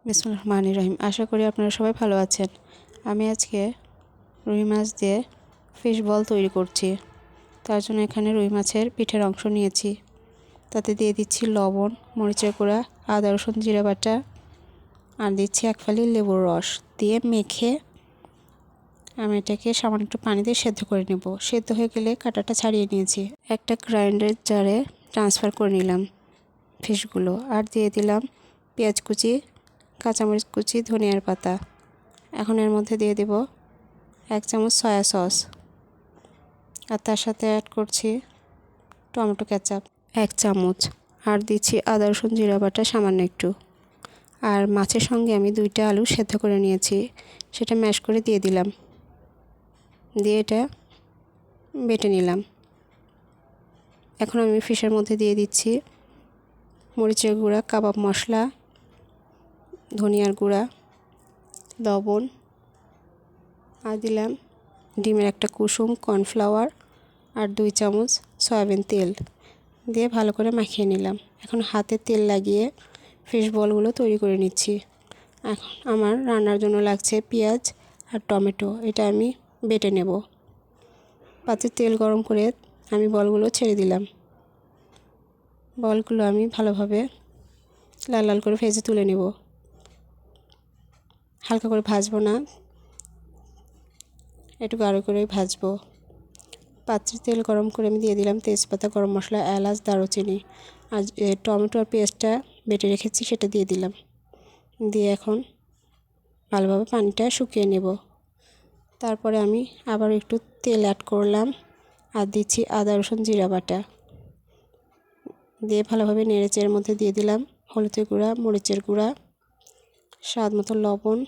বিসমিল্লাহির রহমানির রহিম। আশা করি আপনারা সবাই ভালো আছেন। আমি আজকে রুই মাছ দিয়ে ফিশ বল তৈরি করছি। তার জন্য এখানে রুই মাছের পিঠের অংশ নিয়েছি। তাতে দিয়ে দিচ্ছি লবণ, মরিচের গুঁড়া, আদা রসুন জিরা বাটা আর দিচ্ছি এক ফালি লেবুর রস দিয়ে মেখে আমি এটাকে সামান্য একটু পানি দিয়ে সেদ্ধ করে নেব। সেদ্ধ হয়ে গেলে কাঁটাটা ছাড়িয়ে নিয়েছি। একটা গ্রাইন্ডার জারে ট্রান্সফার করে নিলাম ফিশগুলো আর দিয়ে দিলাম পেঁয়াজ কুচি, কাঁচামরিচ কুচি, ধনিয়ার পাতা। এখন এর মধ্যে দিয়ে দেব 1 চামচ সয়া সস আর তার সাথে অ্যাড করছি টমেটো কেচাপ 1 চামচ আর দিচ্ছি আদা রসুন জিরা বাটা সামান্য একটু। আর মাছের সঙ্গে আমি 2টা আলু সেদ্ধ করে নিয়েছি, সেটা ম্যাশ করে দিয়ে দিলাম। দিয়ে এটা বেটে নিলাম। এখন আমি ফিশের মধ্যে দিয়ে দিচ্ছি মরিচের গুঁড়া, কাবাব মশলা, ধনিয়ার গুঁড়া, লবণ আর দিলাম ডিমের একটা কুসুম, কর্নফ্লাওয়ার আর 2 চামচ সয়াবিন তেল দিয়ে ভালো করে মাখিয়ে নিলাম। এখন হাতে তেল লাগিয়ে ফিশ বলগুলো তৈরি করে নিচ্ছি। এখন আমার রান্নার জন্য লাগছে পেঁয়াজ আর টমেটো, এটা আমি বেটে নেব। পাত্রে তেল গরম করে আমি বলগুলো ছেড়ে দিলাম। বলগুলো আমি ভালোভাবে লাল লাল করে ভেজে তুলে নেব। হালকা করে ভাজবো না, একটু গাঢ় করে ভাজবো। পাত্রে তেল গরম করে আমি দিয়ে দিলাম তেজপাতা, গরম মশলা, এলাচ, দারুচিনি আর টমেটো আর পেঁয়াজটা বেটে রেখেছি সেটা দিয়ে দিলাম। দিয়ে এখন ভালোভাবে পানিটা শুকিয়ে নেব। তারপরে আমি আবার একটু তেল অ্যাড করলাম আর দিচ্ছি আদা রসুন জিরা বাটা দিয়ে ভালোভাবে নেড়েচে এর মধ্যে দিয়ে দিলাম হলুদের গুঁড়া, মরিচের গুঁড়া, স্বাদ মতো লবণ,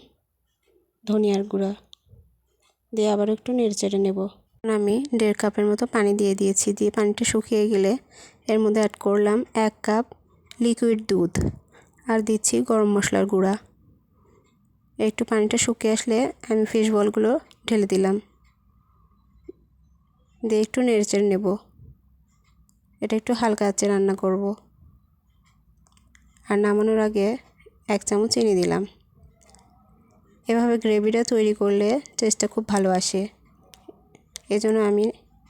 ধনিয়ার গুঁড়া দিয়ে আবার একটু নেড়েচেড়ে নেব। আমি 1.5 কাপের মতো পানি দিয়ে দিয়েছি। দিয়ে পানিটা শুকিয়ে গেলে এর মধ্যে অ্যাড করলাম 1 কাপ লিকুইড দুধ আর দিচ্ছি গরম মশলার গুঁড়া। একটু পানিটা শুকিয়ে আসলে আমি ফিশ বলগুলো ঢেলে দিলাম, দিয়ে একটু নেড়েচেড়ে নেব। এটা একটু হালকা আঁচে রান্না করব। আর নামানোর আগে 1 চামচ চিনি দিলাম। এভাবে গ্রেভিটা তৈরি করলে টেস্টটা খুব ভালো আসে, এজন্য আমি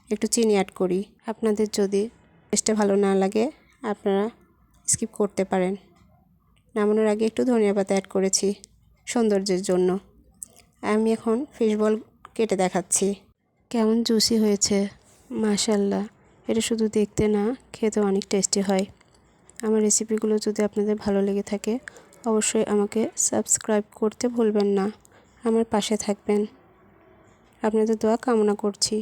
একটু চিনি অ্যাড করি। আপনাদের যদি টেস্টটা ভালো না লাগে আপনারা স্কিপ করতে পারেন। নামানোর আগে একটু ধনিয়া পাতা অ্যাড করেছি সৌন্দর্যের জন্য। আমি এখন ফিশ বল কেটে দেখাচ্ছি কেমন জুসি হয়েছে। মাশাআল্লাহ, এটা শুধু দেখতে না, খেতে অনেক টেস্টি হয়। আমার রেসিপিগুলো যদি আপনাদের ভালো লেগে থাকে অবশ্যই আমাকে সাবস্ক্রাইব করতে ভুলবেন না। আমার পাশে থাকবেন। আপনাদের দোয়া কামনা করছি।